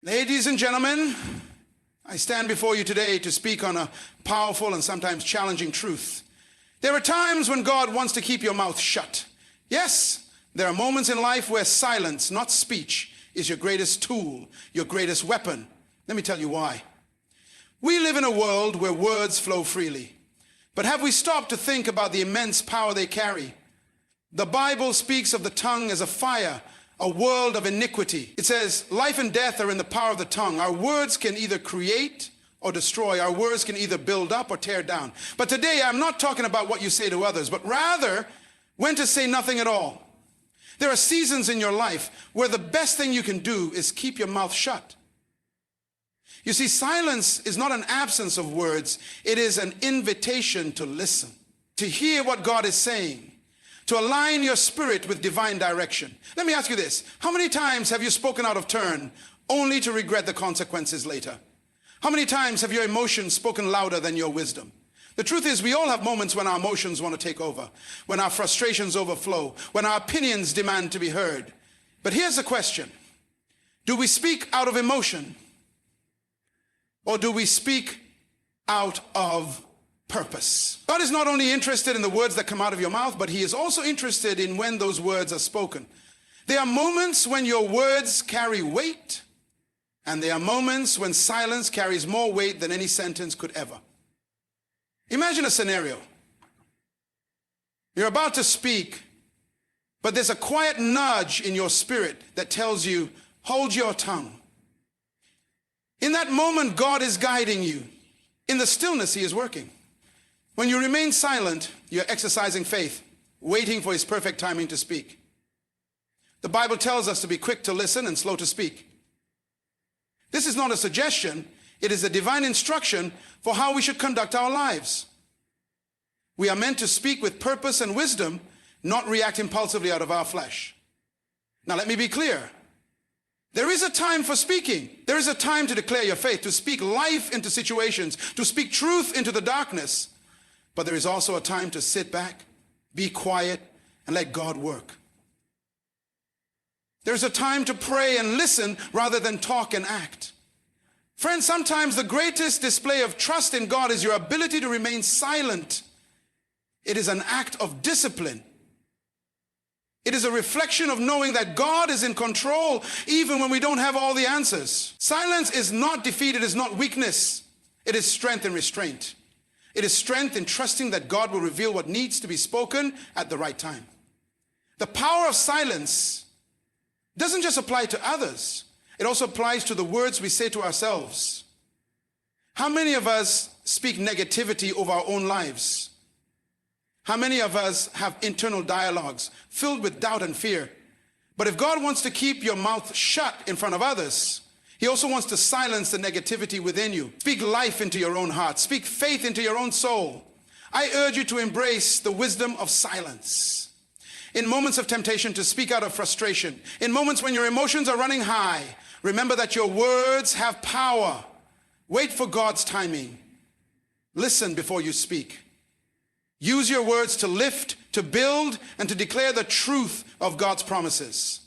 Ladies and gentlemen, I stand before you today to speak on a powerful and sometimes challenging truth. There are times when God wants to keep your mouth shut. Yes, there are moments in life where silence, not speech, is your greatest tool, your greatest weapon. Let me tell you why. We live in a world where words flow freely. But have we stopped to think about the immense power they carry? The Bible speaks of the tongue as a fire, a world of iniquity. It says, life and death are in the power of the tongue. Our words can either create or destroy. Our words can either build up or tear down. But today, I'm not talking about what you say to others, but rather when to say nothing at all. There are seasons in your life where the best thing you can do is keep your mouth shut. You see, silence is not an absence of words. It is an invitation to listen, to hear what God is saying, to align your spirit with divine direction. Let me ask you this. How many times have you spoken out of turn only to regret the consequences later? How many times have your emotions spoken louder than your wisdom? The truth is, we all have moments when our emotions want to take over, when our frustrations overflow, when our opinions demand to be heard. But here's the question. Do we speak out of emotion, or do we speak out of purpose? God is not only interested in the words that come out of your mouth, but he is also interested in when those words are spoken. There are moments when your words carry weight, and there are moments when silence carries more weight than any sentence could ever. Imagine a scenario. You're about to speak, but there's a quiet nudge in your spirit that tells you, hold your tongue. In that moment, God is guiding you. In the stillness, he is working. When you remain silent, you're exercising faith, waiting for his perfect timing to speak. The Bible tells us to be quick to listen and slow to speak. This is not a suggestion. It is a divine instruction for how we should conduct our lives. We are meant to speak with purpose and wisdom, not react impulsively out of our flesh. Now, let me be clear. There is a time for speaking. There is a time to declare your faith, to speak life into situations, to speak truth into the darkness. But there is also a time to sit back, be quiet, and let God work. There's a time to pray and listen rather than talk and act. Friends, sometimes the greatest display of trust in God is your ability to remain silent. It is an act of discipline. It is a reflection of knowing that God is in control even when we don't have all the answers. Silence is not defeat, it is not weakness. It is strength and restraint. It is strength in trusting that God will reveal what needs to be spoken at the right time. The power of silence doesn't just apply to others. It also applies to the words we say to ourselves. How many of us speak negativity over our own lives? How many of us have internal dialogues filled with doubt and fear? But if God wants to keep your mouth shut in front of others, he also wants to silence the negativity within you. Speak life into your own heart. Speak faith into your own soul. I urge you to embrace the wisdom of silence. In moments of temptation to speak out of frustration, in moments when your emotions are running high, remember that your words have power. Wait for God's timing. Listen before you speak. Use your words to lift, to build, and to declare the truth of God's promises.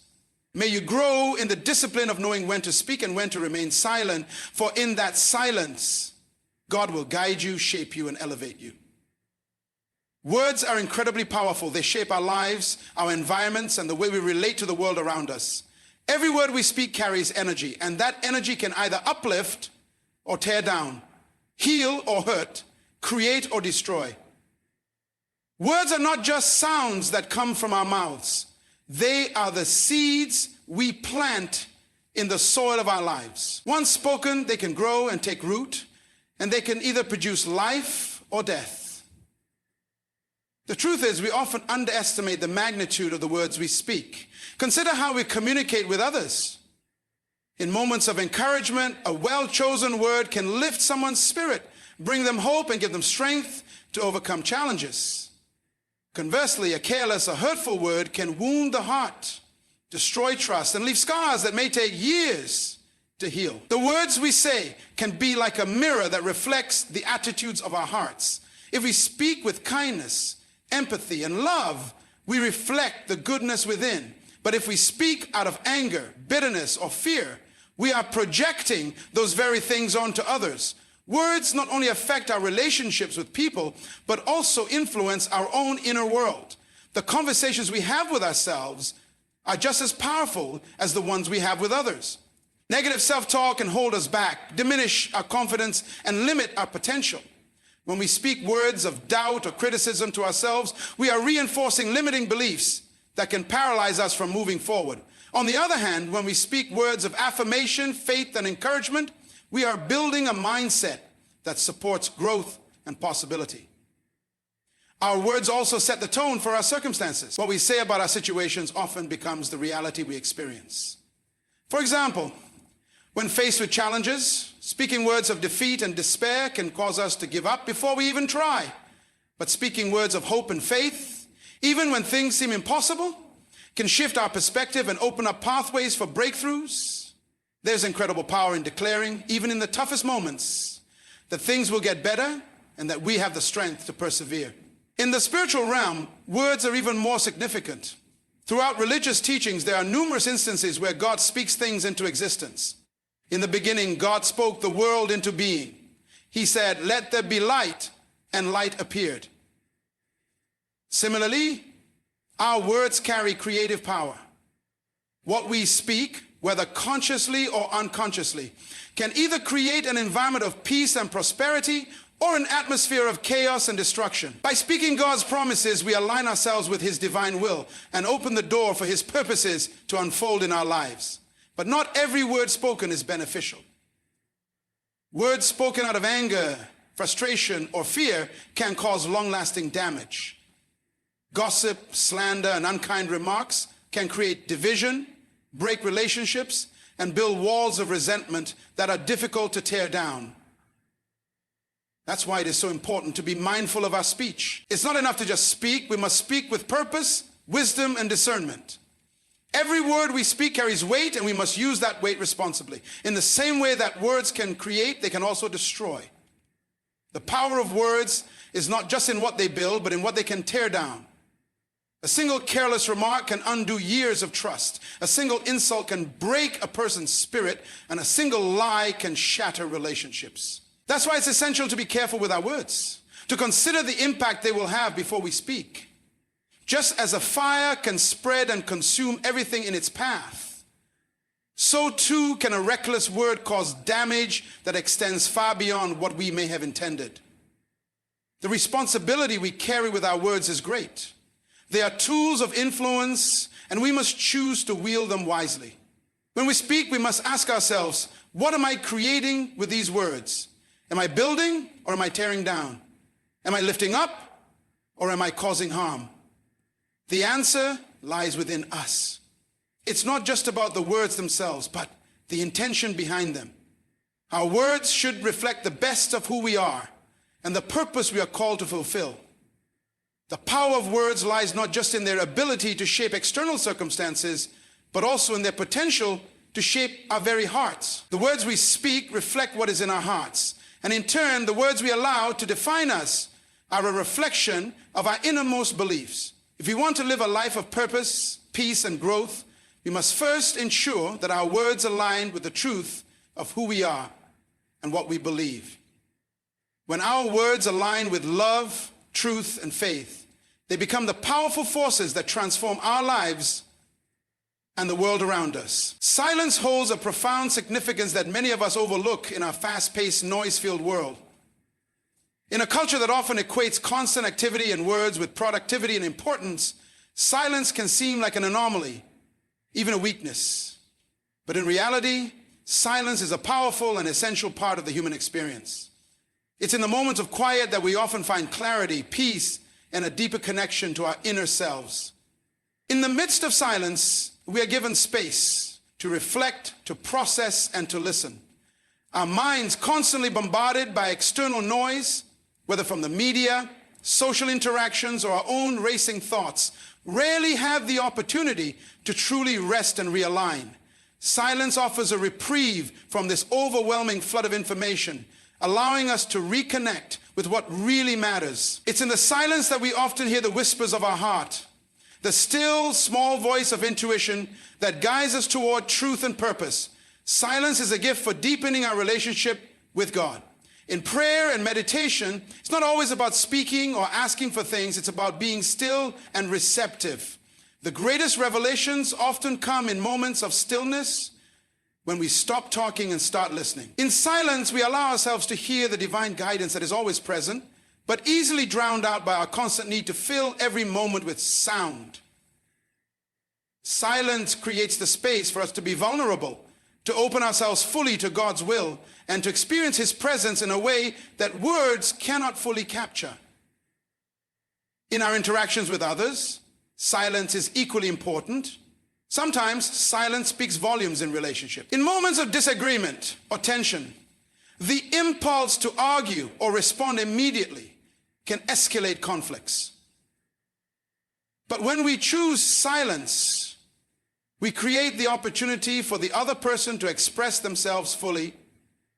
May you grow in the discipline of knowing when to speak and when to remain silent, for in that silence, God will guide you, shape you, and elevate you. Words are incredibly powerful. They shape our lives, our environments, and the way we relate to the world around us. Every word we speak carries energy, and that energy can either uplift or tear down, heal or hurt, create or destroy. Words are not just sounds that come from our mouths. They are the seeds we plant in the soil of our lives. Once spoken, they can grow and take root, and they can either produce life or death. The truth is, we often underestimate the magnitude of the words we speak. Consider how we communicate with others. In moments of encouragement, a well-chosen word can lift someone's spirit, bring them hope, and give them strength to overcome challenges. Conversely, a careless or hurtful word can wound the heart, destroy trust, and leave scars that may take years to heal. The words we say can be like a mirror that reflects the attitudes of our hearts. If we speak with kindness, empathy, and love, we reflect the goodness within. But if we speak out of anger, bitterness, or fear, we are projecting those very things onto others. Words not only affect our relationships with people, but also influence our own inner world. The conversations we have with ourselves are just as powerful as the ones we have with others. Negative self-talk can hold us back, diminish our confidence, and limit our potential. When we speak words of doubt or criticism to ourselves, we are reinforcing limiting beliefs that can paralyze us from moving forward. On the other hand, when we speak words of affirmation, faith, and encouragement, we are building a mindset that supports growth and possibility. Our words also set the tone for our circumstances. What we say about our situations often becomes the reality we experience. For example, when faced with challenges, speaking words of defeat and despair can cause us to give up before we even try. But speaking words of hope and faith, even when things seem impossible, can shift our perspective and open up pathways for breakthroughs. There's incredible power in declaring, even in the toughest moments, that things will get better and that we have the strength to persevere. In the spiritual realm, words are even more significant. Throughout religious teachings, there are numerous instances where God speaks things into existence. In the beginning, God spoke the world into being. He said, "Let there be light," and light appeared. Similarly, our words carry creative power. What we speak, whether consciously or unconsciously, can either create an environment of peace and prosperity or an atmosphere of chaos and destruction. By speaking God's promises, we align ourselves with His divine will and open the door for His purposes to unfold in our lives. But not every word spoken is beneficial. Words spoken out of anger, frustration, or fear can cause long-lasting damage. Gossip, slander, and unkind remarks can create division, break relationships, and build walls of resentment that are difficult to tear down. That's why it is so important to be mindful of our speech. It's not enough to just speak. We must speak with purpose, wisdom, and discernment. Every word we speak carries weight, and we must use that weight responsibly. In the same way that words can create, they can also destroy. The power of words is not just in what they build, but in what they can tear down. A single careless remark can undo years of trust. A single insult can break a person's spirit, and a single lie can shatter relationships. That's why it's essential to be careful with our words, to consider the impact they will have before we speak. Just as a fire can spread and consume everything in its path, so too can a reckless word cause damage that extends far beyond what we may have intended. The responsibility we carry with our words is great. They are tools of influence, and we must choose to wield them wisely. When we speak, we must ask ourselves, what am I creating with these words? Am I building or am I tearing down? Am I lifting up or am I causing harm? The answer lies within us. It's not just about the words themselves, but the intention behind them. Our words should reflect the best of who we are and the purpose we are called to fulfill. The power of words lies not just in their ability to shape external circumstances, but also in their potential to shape our very hearts. The words we speak reflect what is in our hearts, and in turn, the words we allow to define us are a reflection of our innermost beliefs. If we want to live a life of purpose, peace, and growth, we must first ensure that our words align with the truth of who we are and what we believe. When our words align with love, truth, and faith, they become the powerful forces that transform our lives and the world around us. Silence holds a profound significance that many of us overlook in our fast-paced, noise-filled world. In a culture that often equates constant activity and words with productivity and importance, silence can seem like an anomaly, even a weakness. But in reality, silence is a powerful and essential part of the human experience. It's in the moments of quiet that we often find clarity, peace, and a deeper connection to our inner selves. In the midst of silence, we are given space to reflect, to process, and to listen. Our minds, constantly bombarded by external noise, whether from the media, social interactions, or our own racing thoughts, rarely have the opportunity to truly rest and realign. Silence offers a reprieve from this overwhelming flood of information, allowing us to reconnect with what really matters. It's in the silence that we often hear the whispers of our heart, the still, small voice of intuition that guides us toward truth and purpose. Silence is a gift for deepening our relationship with God. In prayer and meditation, it's not always about speaking or asking for things. It's about being still and receptive. The greatest revelations often come in moments of stillness, when we stop talking and start listening. In silence, we allow ourselves to hear the divine guidance that is always present, but easily drowned out by our constant need to fill every moment with sound. Silence creates the space for us to be vulnerable, to open ourselves fully to God's will, and to experience His presence in a way that words cannot fully capture. In our interactions with others, silence is equally important. Sometimes silence speaks volumes in relationship. In moments of disagreement or tension, the impulse to argue or respond immediately can escalate conflicts. But when we choose silence, we create the opportunity for the other person to express themselves fully,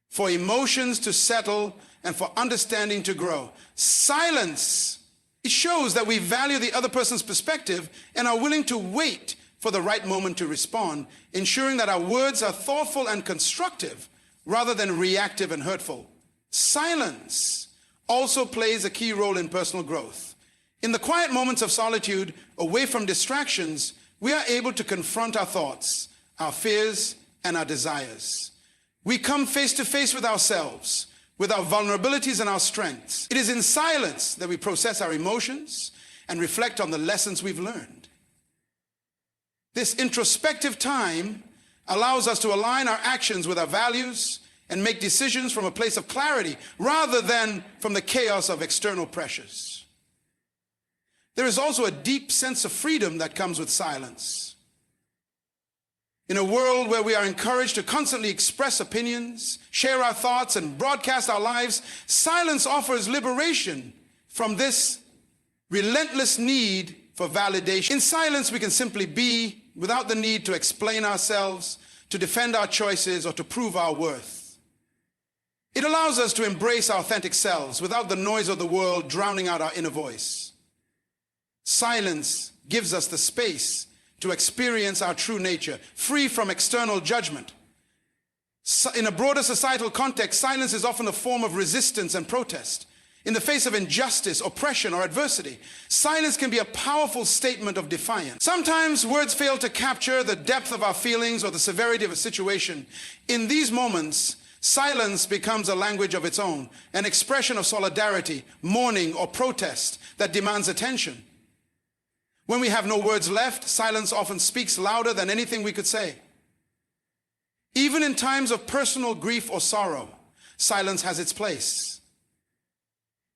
for emotions to settle, and for understanding to grow. Silence, it shows that we value the other person's perspective and are willing to wait for the right moment to respond, ensuring that our words are thoughtful and constructive rather than reactive and hurtful. Silence also plays a key role in personal growth. In the quiet moments of solitude, away from distractions, we are able to confront our thoughts, our fears, and our desires. We come face to face with ourselves, with our vulnerabilities and our strengths. It is in silence that we process our emotions and reflect on the lessons we've learned. This introspective time allows us to align our actions with our values and make decisions from a place of clarity rather than from the chaos of external pressures. There is also a deep sense of freedom that comes with silence. In a world where we are encouraged to constantly express opinions, share our thoughts, and broadcast our lives, silence offers liberation from this relentless need for validation. In silence, we can simply be without the need to explain ourselves, to defend our choices, or to prove our worth. It allows us to embrace our authentic selves without the noise of the world drowning out our inner voice. Silence gives us the space to experience our true nature, free from external judgment. In a broader societal context, silence is often a form of resistance and protest. In the face of injustice, oppression, or adversity, silence can be a powerful statement of defiance. Sometimes words fail to capture the depth of our feelings or the severity of a situation. In these moments, silence becomes a language of its own, an expression of solidarity, mourning, or protest that demands attention. When we have no words left, silence often speaks louder than anything we could say. Even in times of personal grief or sorrow, silence has its place.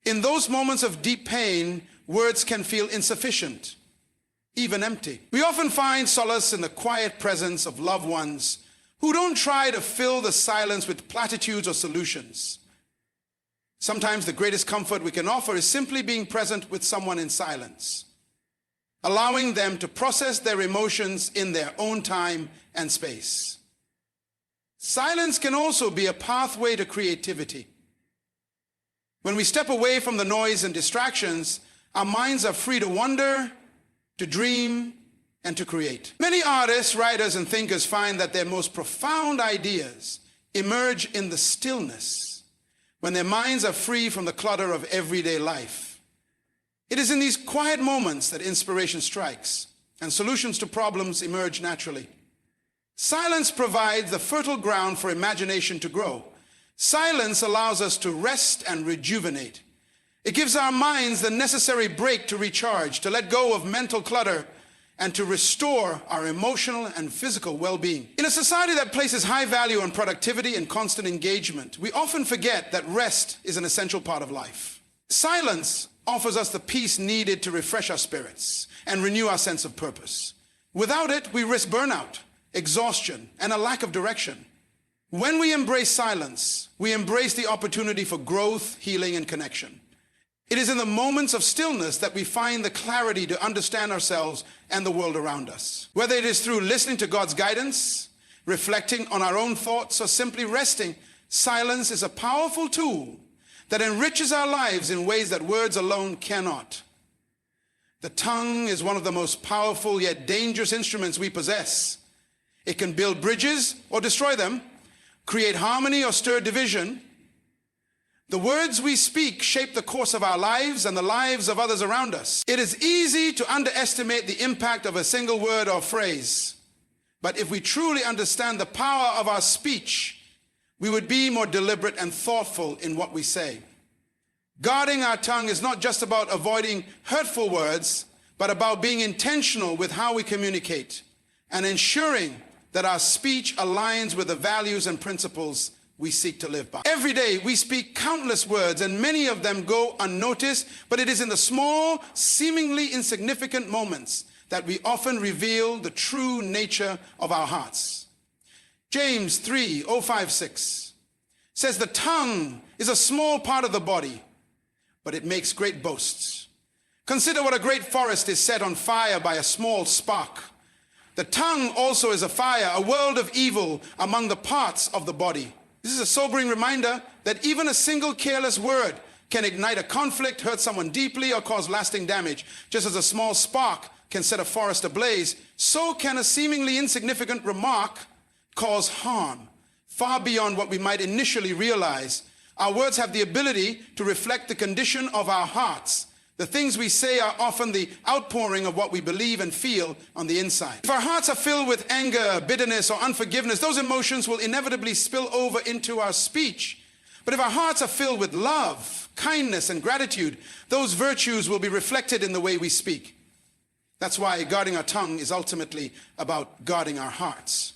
In those moments of deep pain, words can feel insufficient, even empty. We often find solace in the quiet presence of loved ones who don't try to fill the silence with platitudes or solutions. Sometimes the greatest comfort we can offer is simply being present with someone in silence, allowing them to process their emotions in their own time and space. Silence can also be a pathway to creativity. When we step away from the noise and distractions, our minds are free to wonder, to dream, and to create. Many artists, writers, and thinkers find that their most profound ideas emerge in the stillness, when their minds are free from the clutter of everyday life. It is in these quiet moments that inspiration strikes and solutions to problems emerge naturally. Silence provides the fertile ground for imagination to grow. Silence allows us to rest and rejuvenate. It gives our minds the necessary break to recharge, to let go of mental clutter, and to restore our emotional and physical well-being. In a society that places high value on productivity and constant engagement, we often forget that rest is an essential part of life. Silence offers us the peace needed to refresh our spirits and renew our sense of purpose. Without it, we risk burnout, exhaustion, and a lack of direction. When we embrace silence, we embrace the opportunity for growth, healing, and connection. It is in the moments of stillness that we find the clarity to understand ourselves and the world around us. Whether it is through listening to God's guidance, reflecting on our own thoughts, or simply resting, silence is a powerful tool that enriches our lives in ways that words alone cannot. The tongue is one of the most powerful yet dangerous instruments we possess. It can build bridges or destroy them, create harmony or stir division. The words we speak shape the course of our lives and the lives of others around us. It is easy to underestimate the impact of a single word or phrase. But if we truly understand the power of our speech, we would be more deliberate and thoughtful in what we say. Guarding our tongue is not just about avoiding hurtful words, but about being intentional with how we communicate and ensuring that our speech aligns with the values and principles we seek to live by. Every day we speak countless words, and many of them go unnoticed, but it is in the small, seemingly insignificant moments that we often reveal the true nature of our hearts. James 3:5-6 says, "The tongue is a small part of the body, but it makes great boasts. Consider what a great forest is set on fire by a small spark. The tongue also is a fire, a world of evil among the parts of the body." This is a sobering reminder that even a single careless word can ignite a conflict, hurt someone deeply, or cause lasting damage. Just as a small spark can set a forest ablaze, so can a seemingly insignificant remark cause harm far beyond what we might initially realize. Our words have the ability to reflect the condition of our hearts. The things we say are often the outpouring of what we believe and feel on the inside. If our hearts are filled with anger, bitterness, or unforgiveness, those emotions will inevitably spill over into our speech. But if our hearts are filled with love, kindness, and gratitude, those virtues will be reflected in the way we speak. That's why guarding our tongue is ultimately about guarding our hearts.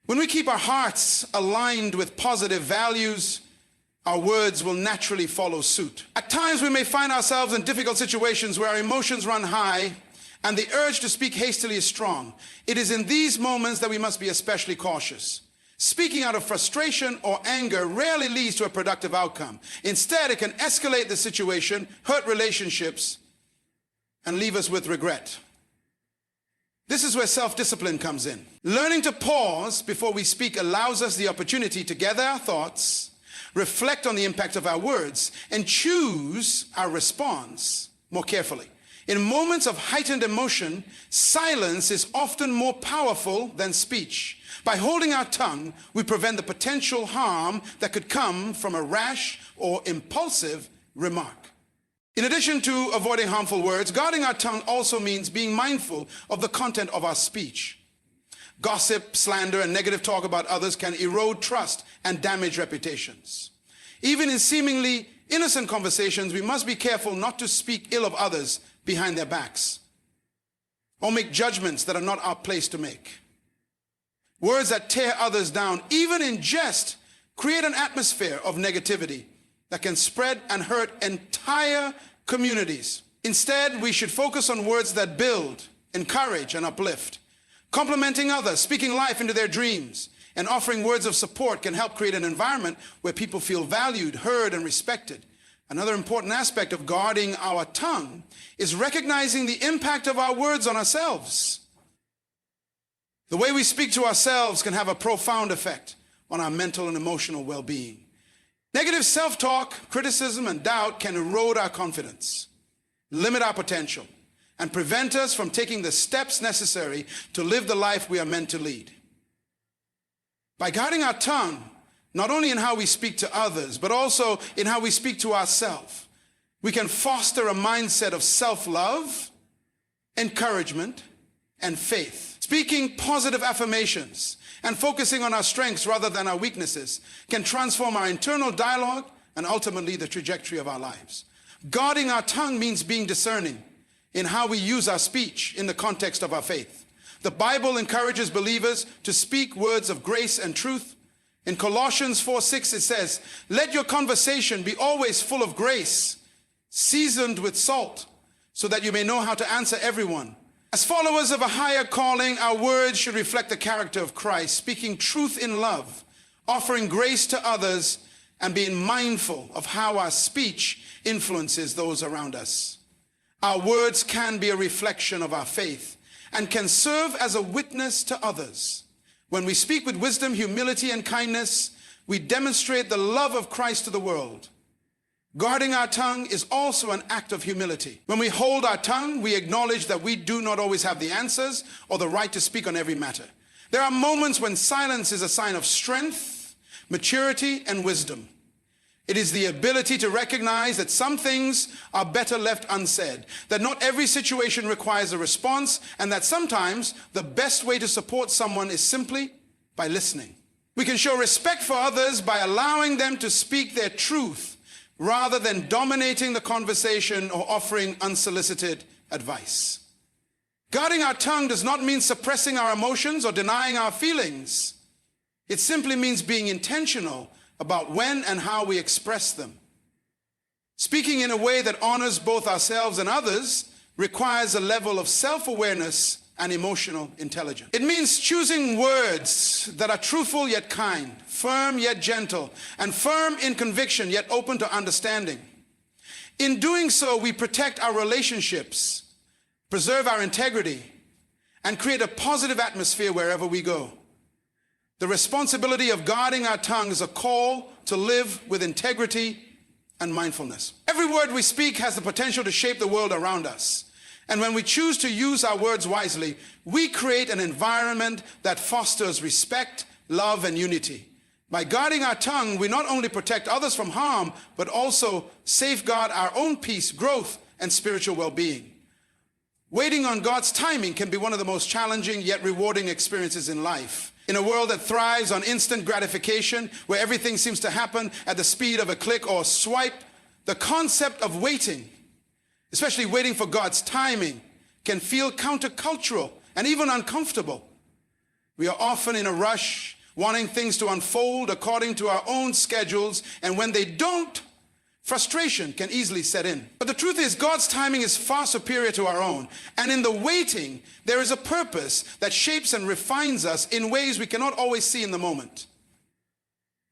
When we keep our hearts aligned with positive values, our words will naturally follow suit. At times we may find ourselves in difficult situations where our emotions run high and the urge to speak hastily is strong. It is in these moments that we must be especially cautious. Speaking out of frustration or anger rarely leads to a productive outcome. Instead, it can escalate the situation, hurt relationships, and leave us with regret. This is where self-discipline comes in. Learning to pause before we speak allows us the opportunity to gather our thoughts, reflect on the impact of our words, and choose our response more carefully. In moments of heightened emotion, silence is often more powerful than speech. By holding our tongue, we prevent the potential harm that could come from a rash or impulsive remark. In addition to avoiding harmful words, guarding our tongue also means being mindful of the content of our speech. Gossip, slander, and negative talk about others can erode trust and damage reputations. Even in seemingly innocent conversations, we must be careful not to speak ill of others behind their backs or make judgments that are not our place to make. Words that tear others down, even in jest, create an atmosphere of negativity that can spread and hurt entire communities. Instead, we should focus on words that build, encourage, and uplift. Complimenting others, speaking life into their dreams, and offering words of support can help create an environment where people feel valued, heard, and respected. Another important aspect of guarding our tongue is recognizing the impact of our words on ourselves. The way we speak to ourselves can have a profound effect on our mental and emotional well-being. Negative self-talk, criticism, and doubt can erode our confidence, limit our potential, and prevent us from taking the steps necessary to live the life we are meant to lead. By guarding our tongue, not only in how we speak to others, but also in how we speak to ourselves, we can foster a mindset of self-love, encouragement, and faith. Speaking positive affirmations and focusing on our strengths rather than our weaknesses can transform our internal dialogue and ultimately the trajectory of our lives. Guarding our tongue means being discerning in how we use our speech in the context of our faith. The Bible encourages believers to speak words of grace and truth. In Colossians 4:6 it says, "Let your conversation be always full of grace, seasoned with salt, so that you may know how to answer everyone." As followers of a higher calling, our words should reflect the character of Christ, speaking truth in love, offering grace to others, and being mindful of how our speech influences those around us. Our words can be a reflection of our faith and can serve as a witness to others. When we speak with wisdom, humility, and kindness, we demonstrate the love of Christ to the world. Guarding our tongue is also an act of humility. When we hold our tongue, we acknowledge that we do not always have the answers or the right to speak on every matter. There are moments when silence is a sign of strength, maturity, and wisdom. It is the ability to recognize that some things are better left unsaid, that not every situation requires a response, and that sometimes the best way to support someone is simply by listening. We can show respect for others by allowing them to speak their truth rather than dominating the conversation or offering unsolicited advice. Guarding our tongue does not mean suppressing our emotions or denying our feelings. It simply means being intentional about when and how we express them. Speaking in a way that honors both ourselves and others requires a level of self-awareness and emotional intelligence. It means choosing words that are truthful yet kind, firm yet gentle, and firm in conviction yet open to understanding. In doing so, we protect our relationships, preserve our integrity, and create a positive atmosphere wherever we go. The responsibility of guarding our tongue is a call to live with integrity and mindfulness. Every word we speak has the potential to shape the world around us. And when we choose to use our words wisely, we create an environment that fosters respect, love, and unity. By guarding our tongue, we not only protect others from harm, but also safeguard our own peace, growth, and spiritual well-being. Waiting on God's timing can be one of the most challenging yet rewarding experiences in life. In a world that thrives on instant gratification, where everything seems to happen at the speed of a click or swipe, the concept of waiting, especially waiting for God's timing, can feel countercultural and even uncomfortable. We are often in a rush, wanting things to unfold according to our own schedules, and when they don't, frustration can easily set in. But the truth is, God's timing is far superior to our own. And in the waiting, there is a purpose that shapes and refines us in ways we cannot always see in the moment.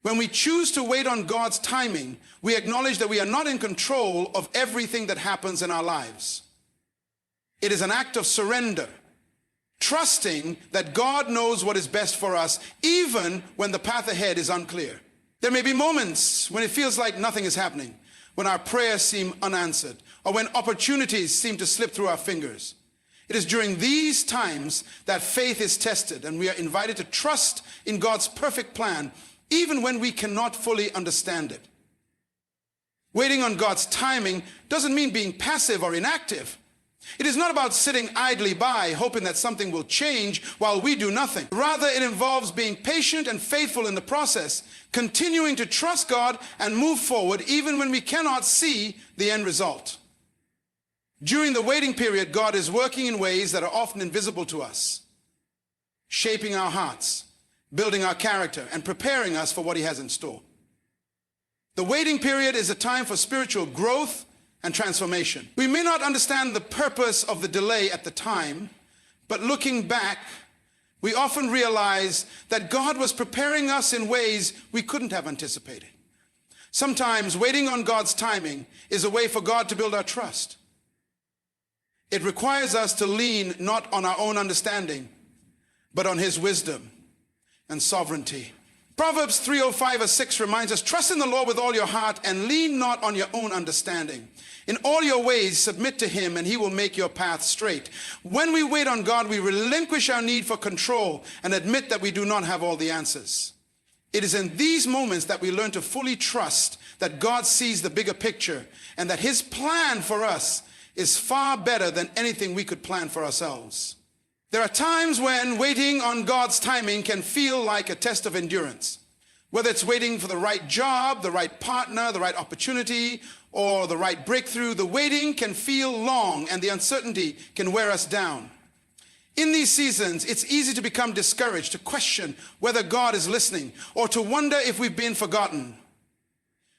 When we choose to wait on God's timing, we acknowledge that we are not in control of everything that happens in our lives. It is an act of surrender, trusting that God knows what is best for us, even when the path ahead is unclear. There may be moments when it feels like nothing is happening, when our prayers seem unanswered, or when opportunities seem to slip through our fingers. It is during these times that faith is tested, and we are invited to trust in God's perfect plan, even when we cannot fully understand it. Waiting on God's timing doesn't mean being passive or inactive. It is not about sitting idly by, hoping that something will change while we do nothing. Rather, it involves being patient and faithful in the process, continuing to trust God and move forward even when we cannot see the end result. During the waiting period, God is working in ways that are often invisible to us, shaping our hearts, building our character, and preparing us for what He has in store. The waiting period is a time for spiritual growth and transformation. We may not understand the purpose of the delay at the time, but looking back, we often realize that God was preparing us in ways we couldn't have anticipated. Sometimes waiting on God's timing is a way for God to build our trust. It requires us to lean not on our own understanding, but on His wisdom and sovereignty. Proverbs 3:05-6 reminds us, trust in the Lord with all your heart and lean not on your own understanding. In all your ways, submit to Him, and He will make your path straight. When we wait on God, we relinquish our need for control and admit that we do not have all the answers. It is in these moments that we learn to fully trust that God sees the bigger picture and that His plan for us is far better than anything we could plan for ourselves. There are times when waiting on God's timing can feel like a test of endurance. Whether it's waiting for the right job, the right partner, the right opportunity, or the right breakthrough, the waiting can feel long and the uncertainty can wear us down. In these seasons, it's easy to become discouraged, to question whether God is listening, or to wonder if we've been forgotten.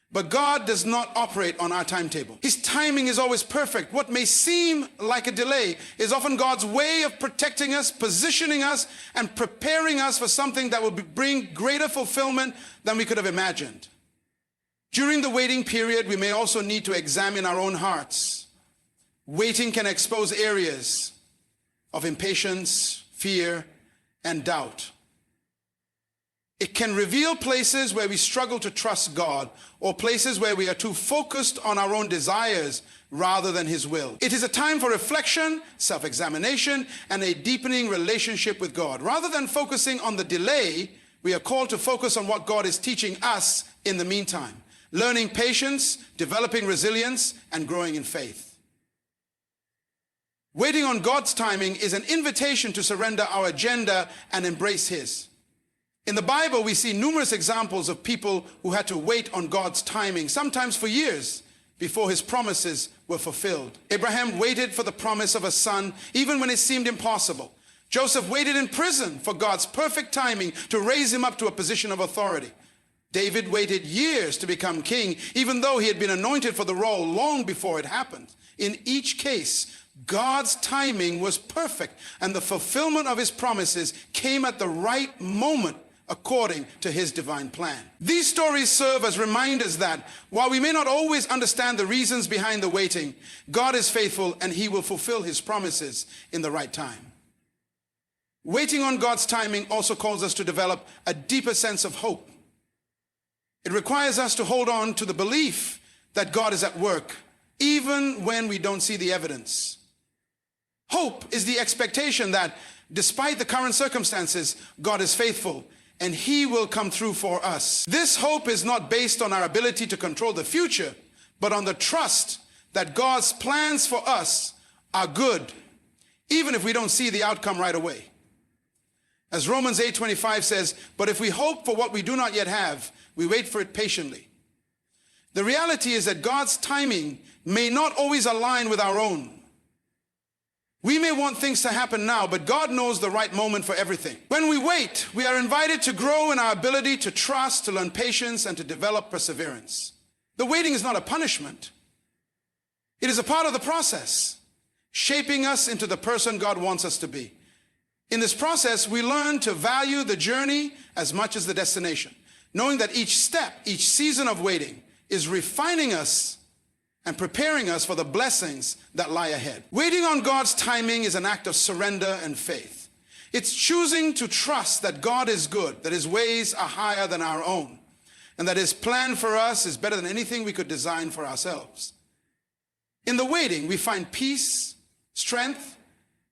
But God does not operate on our timetable. His timing is always perfect. What may seem like a delay is often God's way of protecting us, positioning us, and preparing us for something that will bring greater fulfillment than we could have imagined. During the waiting period, we may also need to examine our own hearts. Waiting can expose areas of impatience, fear, and doubt. It can reveal places where we struggle to trust God, or places where we are too focused on our own desires rather than His will. It is a time for reflection, self-examination, and a deepening relationship with God. Rather than focusing on the delay, we are called to focus on what God is teaching us in the meantime, learning patience, developing resilience, and growing in faith. Waiting on God's timing is an invitation to surrender our agenda and embrace His. In the Bible, we see numerous examples of people who had to wait on God's timing, sometimes for years, before His promises were fulfilled. Abraham waited for the promise of a son, even when it seemed impossible. Joseph waited in prison for God's perfect timing to raise him up to a position of authority. David waited years to become king, even though he had been anointed for the role long before it happened. In each case, God's timing was perfect, and the fulfillment of His promises came at the right moment, according to His divine plan. These stories serve as reminders that while we may not always understand the reasons behind the waiting, God is faithful and He will fulfill His promises in the right time. Waiting on God's timing also calls us to develop a deeper sense of hope. It requires us to hold on to the belief that God is at work, even when we don't see the evidence. Hope is the expectation that despite the current circumstances, God is faithful and He will come through for us. This hope is not based on our ability to control the future, but on the trust that God's plans for us are good, even if we don't see the outcome right away. As Romans 8:25 says, "But if we hope for what we do not yet have, we wait for it patiently." The reality is that God's timing may not always align with our own. We may want things to happen now, but God knows the right moment for everything. When we wait, we are invited to grow in our ability to trust, to learn patience, and to develop perseverance. The waiting is not a punishment. It is a part of the process, shaping us into the person God wants us to be. In this process, we learn to value the journey as much as the destination, knowing that each step, each season of waiting is refining us and preparing us for the blessings that lie ahead. Waiting on God's timing is an act of surrender and faith. It's choosing to trust that God is good, that His ways are higher than our own, and that His plan for us is better than anything we could design for ourselves. In the waiting, we find peace, strength,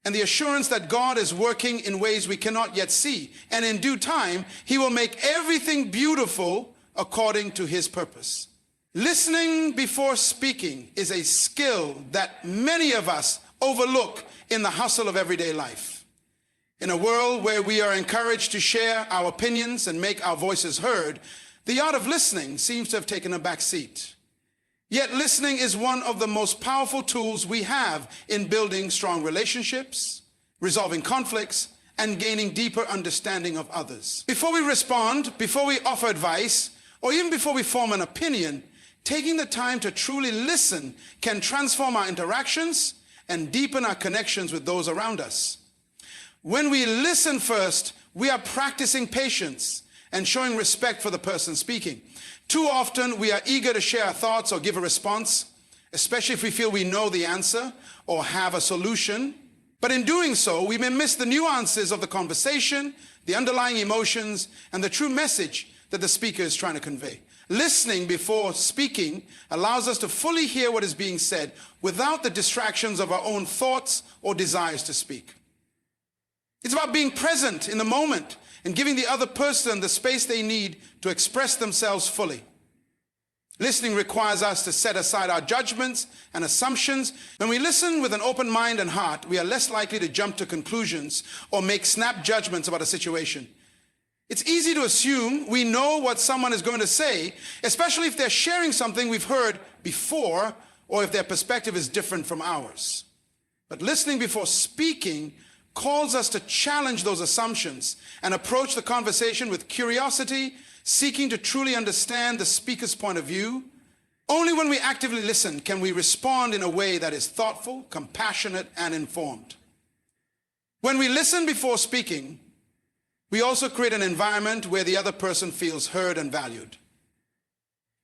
and the assurance that God is working in ways we cannot yet see, and in due time, He will make everything beautiful according to His purpose. Listening before speaking is a skill that many of us overlook in the hustle of everyday life. In a world where we are encouraged to share our opinions and make our voices heard, the art of listening seems to have taken a back seat. Yet listening is one of the most powerful tools we have in building strong relationships, resolving conflicts, and gaining deeper understanding of others. Before we respond, before we offer advice, or even before we form an opinion, taking the time to truly listen can transform our interactions and deepen our connections with those around us. When we listen first, we are practicing patience and showing respect for the person speaking. Too often, we are eager to share our thoughts or give a response, especially if we feel we know the answer or have a solution. But in doing so, we may miss the nuances of the conversation, the underlying emotions, and the true message that the speaker is trying to convey. Listening before speaking allows us to fully hear what is being said without the distractions of our own thoughts or desires to speak. It's about being present in the moment and giving the other person the space they need to express themselves fully. Listening requires us to set aside our judgments and assumptions. When we listen with an open mind and heart, we are less likely to jump to conclusions or make snap judgments about a situation. It's easy to assume we know what someone is going to say, especially if they're sharing something we've heard before or if their perspective is different from ours. But listening before speaking calls us to challenge those assumptions and approach the conversation with curiosity, seeking to truly understand the speaker's point of view. Only when we actively listen can we respond in a way that is thoughtful, compassionate, and informed. When we listen before speaking, we also create an environment where the other person feels heard and valued.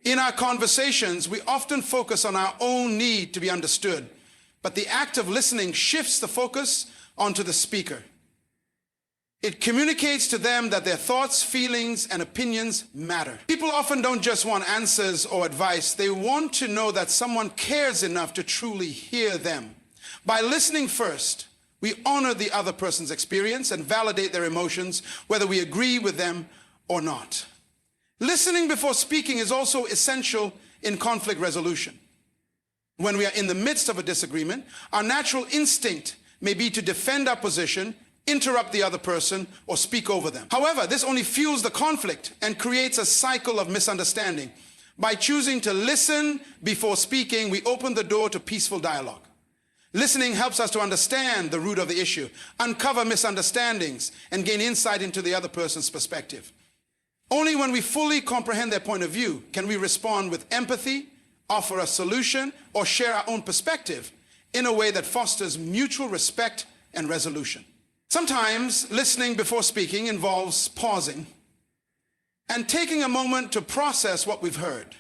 In our conversations, we often focus on our own need to be understood, but the act of listening shifts the focus onto the speaker. It communicates to them that their thoughts, feelings, and opinions matter. People often don't just want answers or advice. They want to know that someone cares enough to truly hear them. By listening first, we honor the other person's experience and validate their emotions, whether we agree with them or not. Listening before speaking is also essential in conflict resolution. When we are in the midst of a disagreement, our natural instinct may be to defend our position, interrupt the other person, or speak over them. However, this only fuels the conflict and creates a cycle of misunderstanding. By choosing to listen before speaking, we open the door to peaceful dialogue. Listening helps us to understand the root of the issue, uncover misunderstandings, and gain insight into the other person's perspective. Only when we fully comprehend their point of view can we respond with empathy, offer a solution, or share our own perspective in a way that fosters mutual respect and resolution. Sometimes listening before speaking involves pausing and taking a moment to process what we've heard.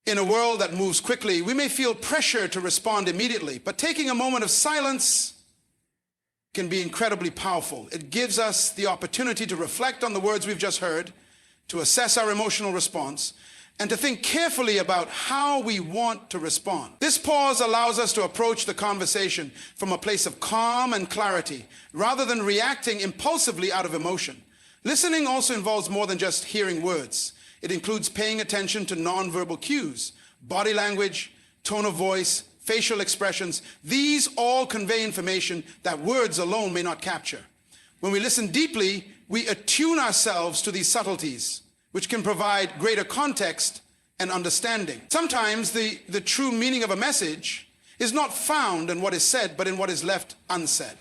In a world that moves quickly, we may feel pressure to respond immediately, but taking a moment of silence can be incredibly powerful. It gives us the opportunity to reflect on the words we've just heard, to assess our emotional response, and to think carefully about how we want to respond. This pause allows us to approach the conversation from a place of calm and clarity, rather than reacting impulsively out of emotion. Listening also involves more than just hearing words. It includes paying attention to nonverbal cues, body language, tone of voice, facial expressions. These all convey information that words alone may not capture. When we listen deeply, we attune ourselves to these subtleties, which can provide greater context and understanding. Sometimes the true meaning of a message is not found in what is said, but in what is left unsaid.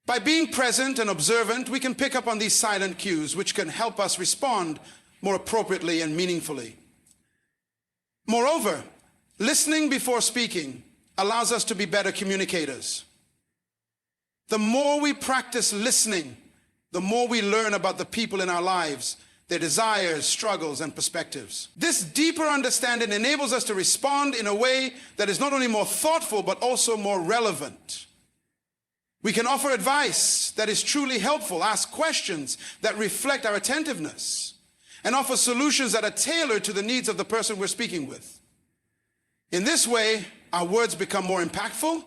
By being present and observant, we can pick up on these silent cues, which can help us respond more appropriately and meaningfully. Moreover, listening before speaking allows us to be better communicators. The more we practice listening, the more we learn about the people in our lives, their desires, struggles, and perspectives. This deeper understanding enables us to respond in a way that is not only more thoughtful, but also more relevant. We can offer advice that is truly helpful, ask questions that reflect our attentiveness, and offer solutions that are tailored to the needs of the person we're speaking with. In this way, our words become more impactful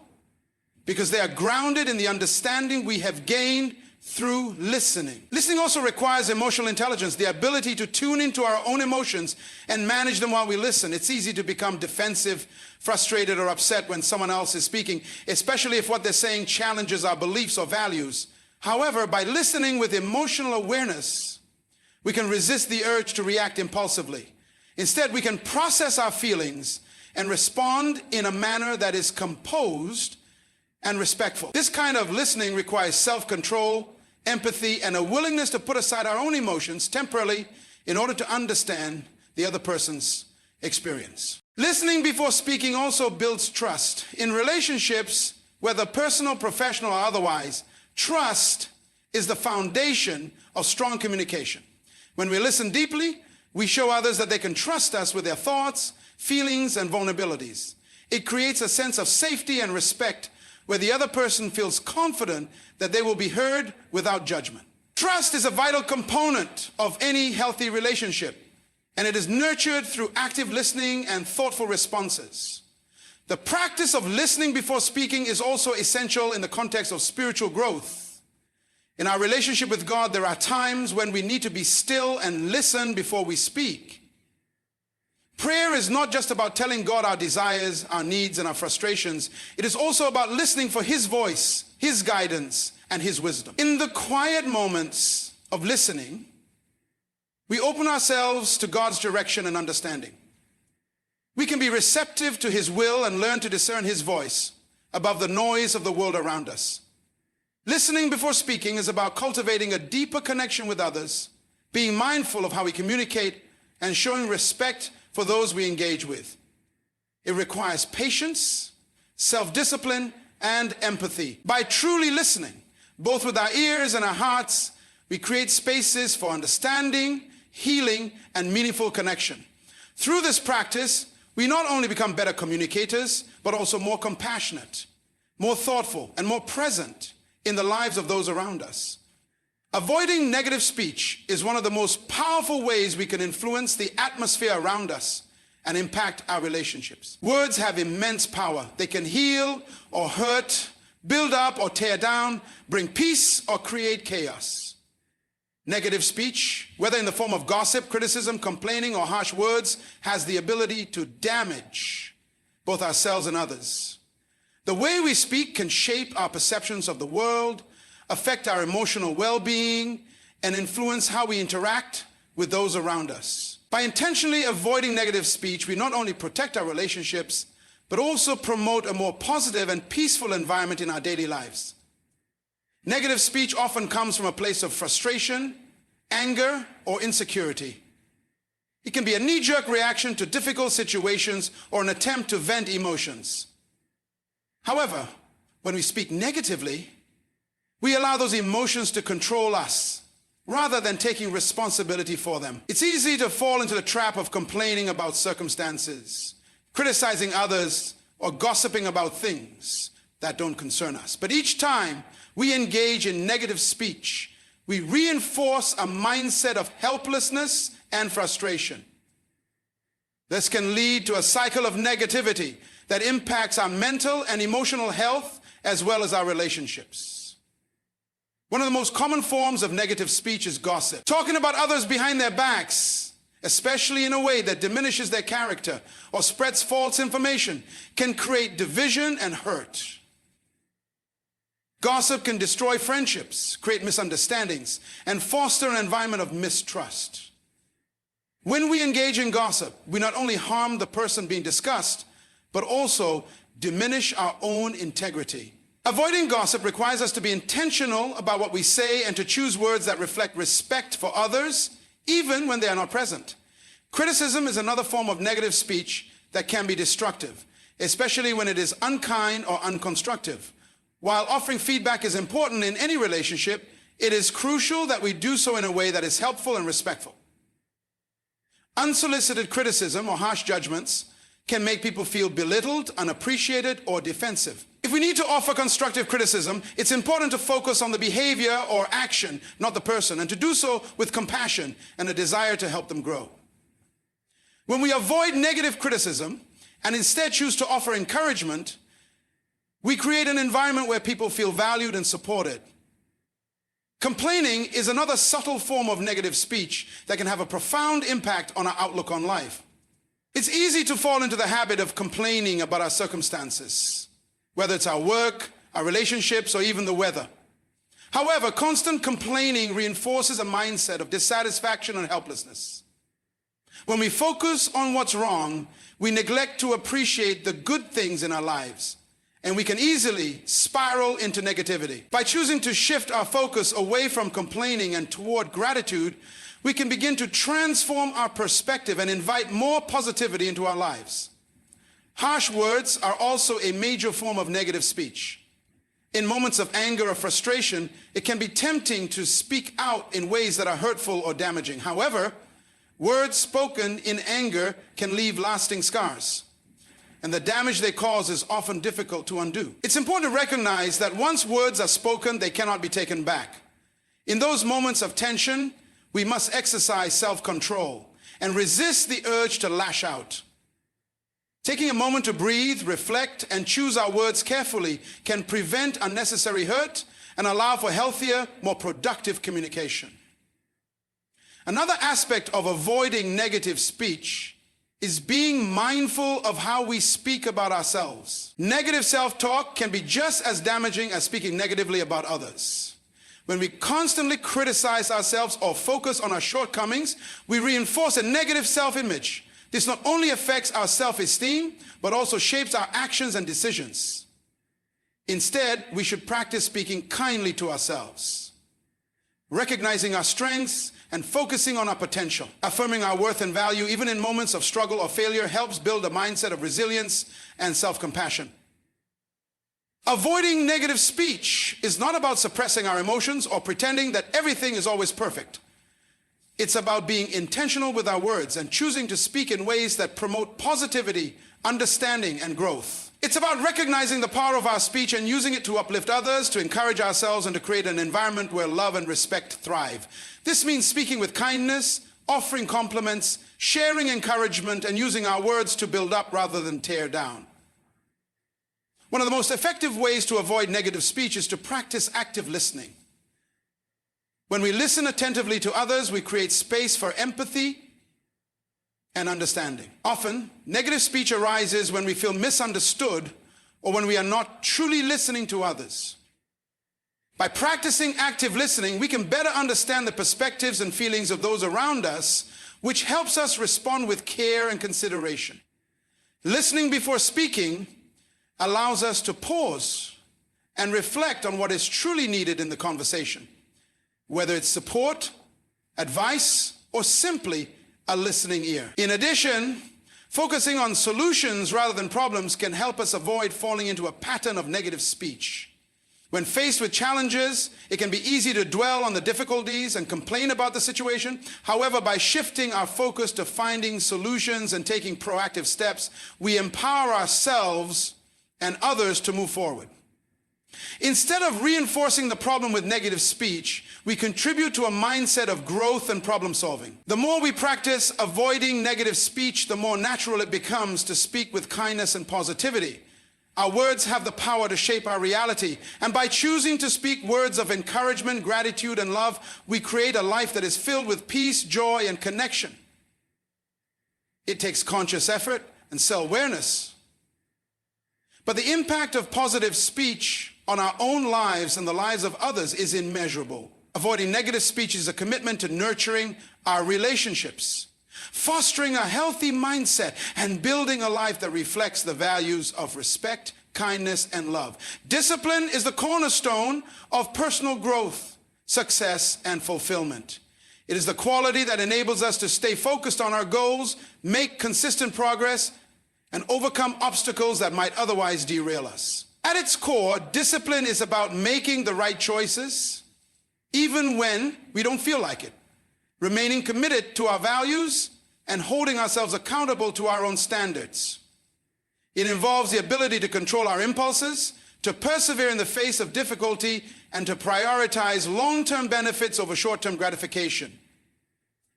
because they are grounded in the understanding we have gained through listening. Listening also requires emotional intelligence, the ability to tune into our own emotions and manage them while we listen. It's easy to become defensive, frustrated, or upset when someone else is speaking, especially if what they're saying challenges our beliefs or values. However, by listening with emotional awareness, we can resist the urge to react impulsively. Instead, we can process our feelings and respond in a manner that is composed and respectful. This kind of listening requires self-control, empathy, and a willingness to put aside our own emotions temporarily in order to understand the other person's experience. Listening before speaking also builds trust. In relationships, whether personal, professional, or otherwise, trust is the foundation of strong communication. When we listen deeply, we show others that they can trust us with their thoughts, feelings, and vulnerabilities. It creates a sense of safety and respect where the other person feels confident that they will be heard without judgment. Trust is a vital component of any healthy relationship, and it is nurtured through active listening and thoughtful responses. The practice of listening before speaking is also essential in the context of spiritual growth. In our relationship with God, there are times when we need to be still and listen before we speak. Prayer is not just about telling God our desires, our needs, and our frustrations. It is also about listening for His voice, His guidance, and His wisdom. In the quiet moments of listening, we open ourselves to God's direction and understanding. We can be receptive to His will and learn to discern His voice above the noise of the world around us. Listening before speaking is about cultivating a deeper connection with others, being mindful of how we communicate, and showing respect for those we engage with. It requires patience, self-discipline, and empathy. By truly listening, both with our ears and our hearts, we create spaces for understanding, healing, and meaningful connection. Through this practice, we not only become better communicators, but also more compassionate, more thoughtful, and more present in the lives of those around us. Avoiding negative speech is one of the most powerful ways we can influence the atmosphere around us and impact our relationships. Words have immense power. They can heal or hurt, build up or tear down, bring peace or create chaos. Negative speech, whether in the form of gossip, criticism, complaining, or harsh words, has the ability to damage both ourselves and others. The way we speak can shape our perceptions of the world, affect our emotional well-being, and influence how we interact with those around us. By intentionally avoiding negative speech, we not only protect our relationships, but also promote a more positive and peaceful environment in our daily lives. Negative speech often comes from a place of frustration, anger, or insecurity. It can be a knee-jerk reaction to difficult situations or an attempt to vent emotions. However, when we speak negatively, we allow those emotions to control us rather than taking responsibility for them. It's easy to fall into the trap of complaining about circumstances, criticizing others, or gossiping about things that don't concern us. But each time we engage in negative speech, we reinforce a mindset of helplessness and frustration. This can lead to a cycle of negativity that impacts our mental and emotional health as well as our relationships. One of the most common forms of negative speech is gossip. Talking about others behind their backs, especially in a way that diminishes their character or spreads false information, can create division and hurt. Gossip can destroy friendships, create misunderstandings, and foster an environment of mistrust. When we engage in gossip, we not only harm the person being discussed, but also diminish our own integrity. Avoiding gossip requires us to be intentional about what we say and to choose words that reflect respect for others, even when they are not present. Criticism is another form of negative speech that can be destructive, especially when it is unkind or unconstructive. While offering feedback is important in any relationship, it is crucial that we do so in a way that is helpful and respectful. Unsolicited criticism or harsh judgments can make people feel belittled, unappreciated, or defensive. If we need to offer constructive criticism, it's important to focus on the behavior or action, not the person, and to do so with compassion and a desire to help them grow. When we avoid negative criticism and instead choose to offer encouragement, we create an environment where people feel valued and supported. Complaining is another subtle form of negative speech that can have a profound impact on our outlook on life. It's easy to fall into the habit of complaining about our circumstances, whether it's our work, our relationships, or even the weather. However, constant complaining reinforces a mindset of dissatisfaction and helplessness. When we focus on what's wrong, we neglect to appreciate the good things in our lives, and we can easily spiral into negativity. By choosing to shift our focus away from complaining and toward gratitude, we can begin to transform our perspective and invite more positivity into our lives. Harsh words are also a major form of negative speech. In moments of anger or frustration, it can be tempting to speak out in ways that are hurtful or damaging. However, words spoken in anger can leave lasting scars, and the damage they cause is often difficult to undo. It's important to recognize that once words are spoken, they cannot be taken back. In those moments of tension, we must exercise self-control and resist the urge to lash out. Taking a moment to breathe, reflect, and choose our words carefully can prevent unnecessary hurt and allow for healthier, more productive communication. Another aspect of avoiding negative speech is being mindful of how we speak about ourselves. Negative self-talk can be just as damaging as speaking negatively about others. When we constantly criticize ourselves or focus on our shortcomings, we reinforce a negative self-image. This not only affects our self-esteem, but also shapes our actions and decisions. Instead, we should practice speaking kindly to ourselves, recognizing our strengths and focusing on our potential. Affirming our worth and value, even in moments of struggle or failure, helps build a mindset of resilience and self-compassion. Avoiding negative speech is not about suppressing our emotions or pretending that everything is always perfect. It's about being intentional with our words and choosing to speak in ways that promote positivity, understanding, and growth. It's about recognizing the power of our speech and using it to uplift others, to encourage ourselves, and to create an environment where love and respect thrive. This means speaking with kindness, offering compliments, sharing encouragement, and using our words to build up rather than tear down. One of the most effective ways to avoid negative speech is to practice active listening. When we listen attentively to others, we create space for empathy and understanding. Often, negative speech arises when we feel misunderstood or when we are not truly listening to others. By practicing active listening, we can better understand the perspectives and feelings of those around us, which helps us respond with care and consideration. Listening before speaking allows us to pause and reflect on what is truly needed in the conversation, whether it's support, advice, or simply a listening ear. In addition, focusing on solutions rather than problems can help us avoid falling into a pattern of negative speech. When faced with challenges, it can be easy to dwell on the difficulties and complain about the situation. However, by shifting our focus to finding solutions and taking proactive steps, we empower ourselves and others to move forward. Instead of reinforcing the problem with negative speech, we contribute to a mindset of growth and problem solving. The more we practice avoiding negative speech, the more natural it becomes to speak with kindness and positivity. Our words have the power to shape our reality, and by choosing to speak words of encouragement, gratitude, and love, we create a life that is filled with peace, joy, and connection. It takes conscious effort and self-awareness. But the impact of positive speech on our own lives and the lives of others is immeasurable. Avoiding negative speech is a commitment to nurturing our relationships, fostering a healthy mindset, and building a life that reflects the values of respect, kindness, and love. Discipline is the cornerstone of personal growth, success, and fulfillment. It is the quality that enables us to stay focused on our goals, make consistent progress, and overcome obstacles that might otherwise derail us. At its core, discipline is about making the right choices, even when we don't feel like it, remaining committed to our values, and holding ourselves accountable to our own standards. It involves the ability to control our impulses, to persevere in the face of difficulty, and to prioritize long-term benefits over short-term gratification.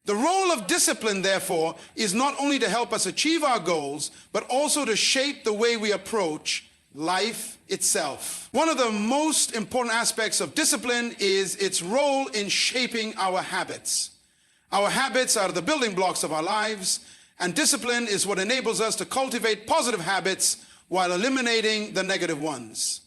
The role of discipline, therefore, is not only to help us achieve our goals, but also to shape the way we approach life itself. One of the most important aspects of discipline is its role in shaping our habits. Our habits are the building blocks of our lives, and discipline is what enables us to cultivate positive habits while eliminating the negative ones.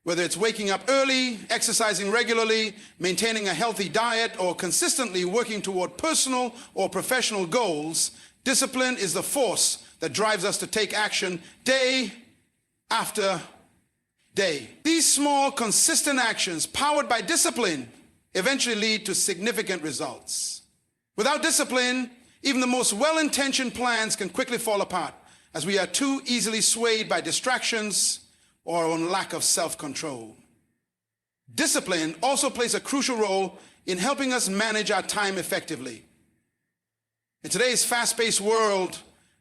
Whether it's waking up early, exercising regularly, maintaining a healthy diet, or consistently working toward personal or professional goals, discipline is the force that drives us to take action day after day. These small, consistent actions, powered by discipline, eventually lead to significant results. Without discipline, even the most well-intentioned plans can quickly fall apart, as we are too easily swayed by distractions or on lack of self-control. Discipline also plays a crucial role in helping us manage our time effectively. In today's fast-paced world,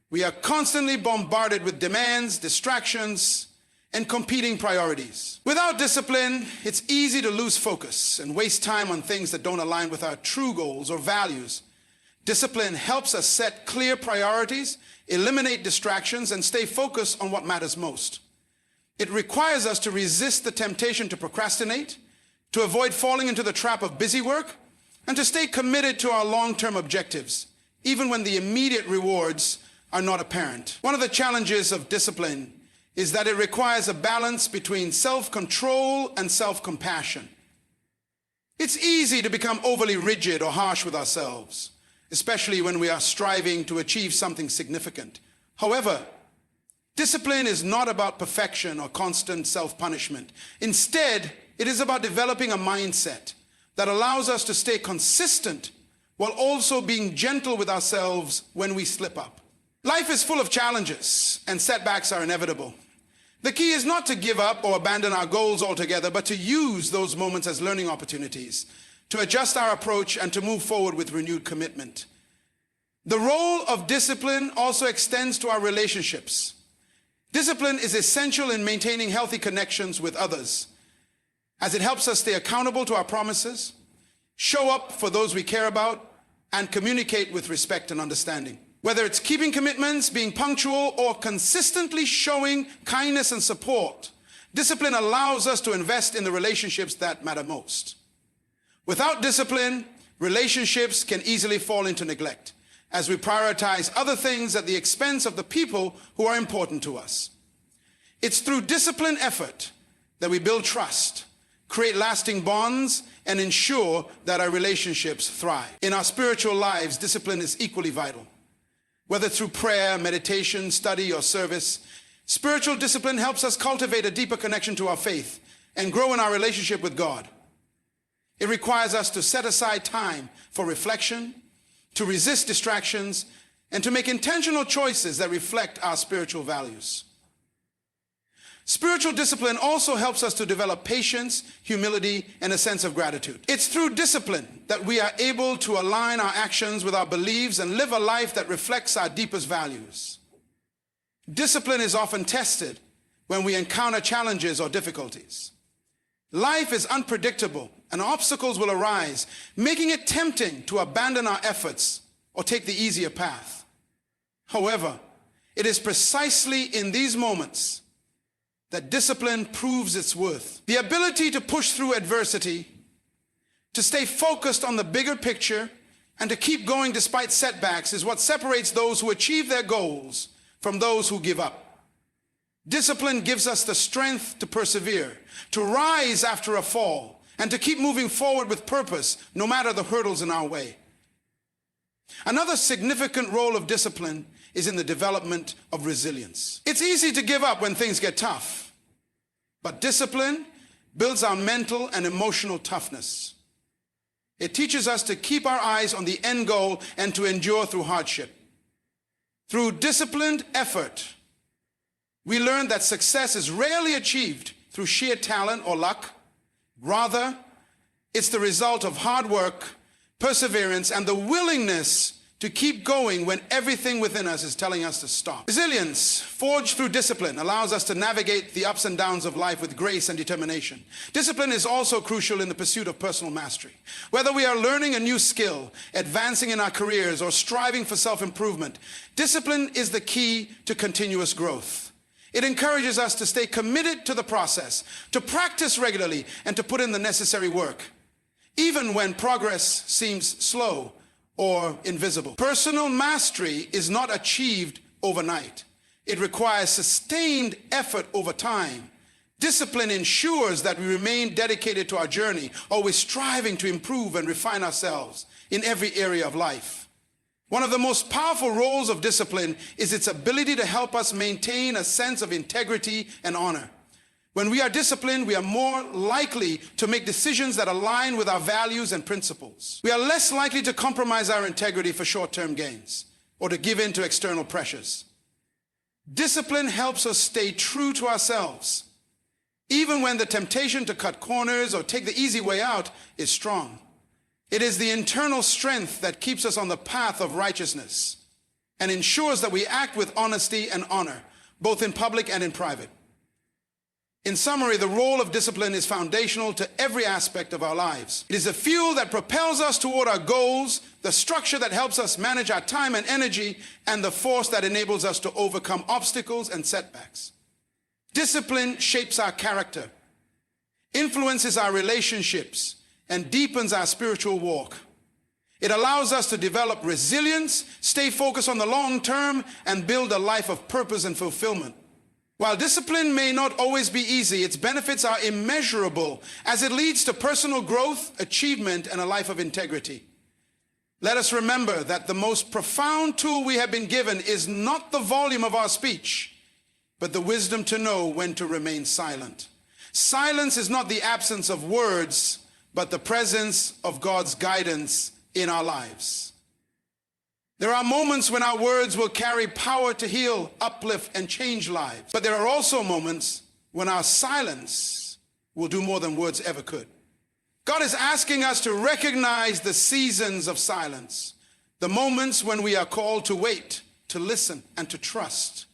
we are constantly bombarded with demands, distractions, and competing priorities. Without discipline, it's easy to lose focus and waste time on things that don't align with our true goals or values. Discipline helps us set clear priorities, eliminate distractions, and stay focused on what matters most. It requires us to resist the temptation to procrastinate, to avoid falling into the trap of busy work, and to stay committed to our long-term objectives, even when the immediate rewards are not apparent. One of the challenges of discipline is that it requires a balance between self-control and self-compassion. It's easy to become overly rigid or harsh with ourselves, especially when we are striving to achieve something significant. However, discipline is not about perfection or constant self-punishment. Instead, it is about developing a mindset that allows us to stay consistent while also being gentle with ourselves when we slip up. Life is full of challenges, and setbacks are inevitable. The key is not to give up or abandon our goals altogether, but to use those moments as learning opportunities, to adjust our approach, and to move forward with renewed commitment. The role of discipline also extends to our relationships. Discipline is essential in maintaining healthy connections with others, as it helps us stay accountable to our promises, show up for those we care about, and communicate with respect and understanding. Whether it's keeping commitments, being punctual, or consistently showing kindness and support, discipline allows us to invest in the relationships that matter most. Without discipline, relationships can easily fall into neglect, as we prioritize other things at the expense of the people who are important to us. It's through disciplined effort that we build trust, create lasting bonds, and ensure that our relationships thrive. In our spiritual lives, discipline is equally vital. Whether through prayer, meditation, study, or service, spiritual discipline helps us cultivate a deeper connection to our faith and grow in our relationship with God. It requires us to set aside time for reflection, to resist distractions, and to make intentional choices that reflect our spiritual values. Spiritual discipline also helps us to develop patience, humility, and a sense of gratitude. It's through discipline that we are able to align our actions with our beliefs and live a life that reflects our deepest values. Discipline is often tested when we encounter challenges or difficulties. Life is unpredictable, and obstacles will arise, making it tempting to abandon our efforts or take the easier path. However, it is precisely in these moments that discipline proves its worth. The ability to push through adversity, to stay focused on the bigger picture, and to keep going despite setbacks is what separates those who achieve their goals from those who give up. Discipline gives us the strength to persevere, to rise after a fall, and to keep moving forward with purpose, no matter the hurdles in our way. Another significant role of discipline is in the development of resilience. It's easy to give up when things get tough, but discipline builds our mental and emotional toughness. It teaches us to keep our eyes on the end goal and to endure through hardship. Through disciplined effort, we learn that success is rarely achieved through sheer talent or luck. Rather, it's the result of hard work, perseverance, and the willingness to keep going when everything within us is telling us to stop. Resilience, forged through discipline, allows us to navigate the ups and downs of life with grace and determination. Discipline is also crucial in the pursuit of personal mastery. Whether we are learning a new skill, advancing in our careers, or striving for self-improvement, discipline is the key to continuous growth. It encourages us to stay committed to the process, to practice regularly, and to put in the necessary work, even when progress seems slow or invisible. Personal mastery is not achieved overnight. It requires sustained effort over time. Discipline ensures that we remain dedicated to our journey, always striving to improve and refine ourselves in every area of life. One of the most powerful roles of discipline is its ability to help us maintain a sense of integrity and honor. When we are disciplined, we are more likely to make decisions that align with our values and principles. We are less likely to compromise our integrity for short-term gains or to give in to external pressures. Discipline helps us stay true to ourselves, even when the temptation to cut corners or take the easy way out is strong. It is the internal strength that keeps us on the path of righteousness and ensures that we act with honesty and honor, both in public and in private. In summary, the role of discipline is foundational to every aspect of our lives. It is the fuel that propels us toward our goals, the structure that helps us manage our time and energy, and the force that enables us to overcome obstacles and setbacks. Discipline shapes our character, influences our relationships, and deepens our spiritual walk. It allows us to develop resilience, stay focused on the long term, and build a life of purpose and fulfillment. While discipline may not always be easy, its benefits are immeasurable as it leads to personal growth, achievement, and a life of integrity. Let us remember that the most profound tool we have been given is not the volume of our speech, but the wisdom to know when to remain silent. Silence is not the absence of words, but the presence of God's guidance in our lives. There are moments when our words will carry power to heal, uplift, and change lives. But there are also moments when our silence will do more than words ever could. God is asking us to recognize the seasons of silence, the moments when we are called to wait, to listen, and to trust.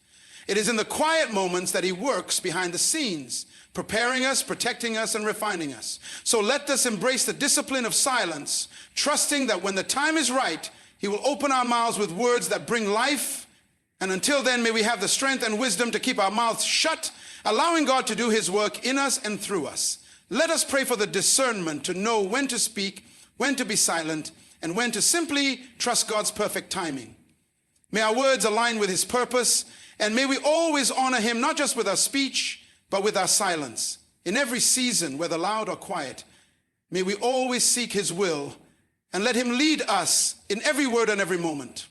It is in the quiet moments that he works behind the scenes, preparing us, protecting us, and refining us. So let us embrace the discipline of silence, trusting that when the time is right, he will open our mouths with words that bring life. And until then, may we have the strength and wisdom to keep our mouths shut, allowing God to do his work in us and through us. Let us pray for the discernment to know when to speak, when to be silent, and when to simply trust God's perfect timing. May our words align with his purpose, and may we always honor him, not just with our speech, but with our silence. In every season, whether loud or quiet, may we always seek his will and let him lead us in every word and every moment.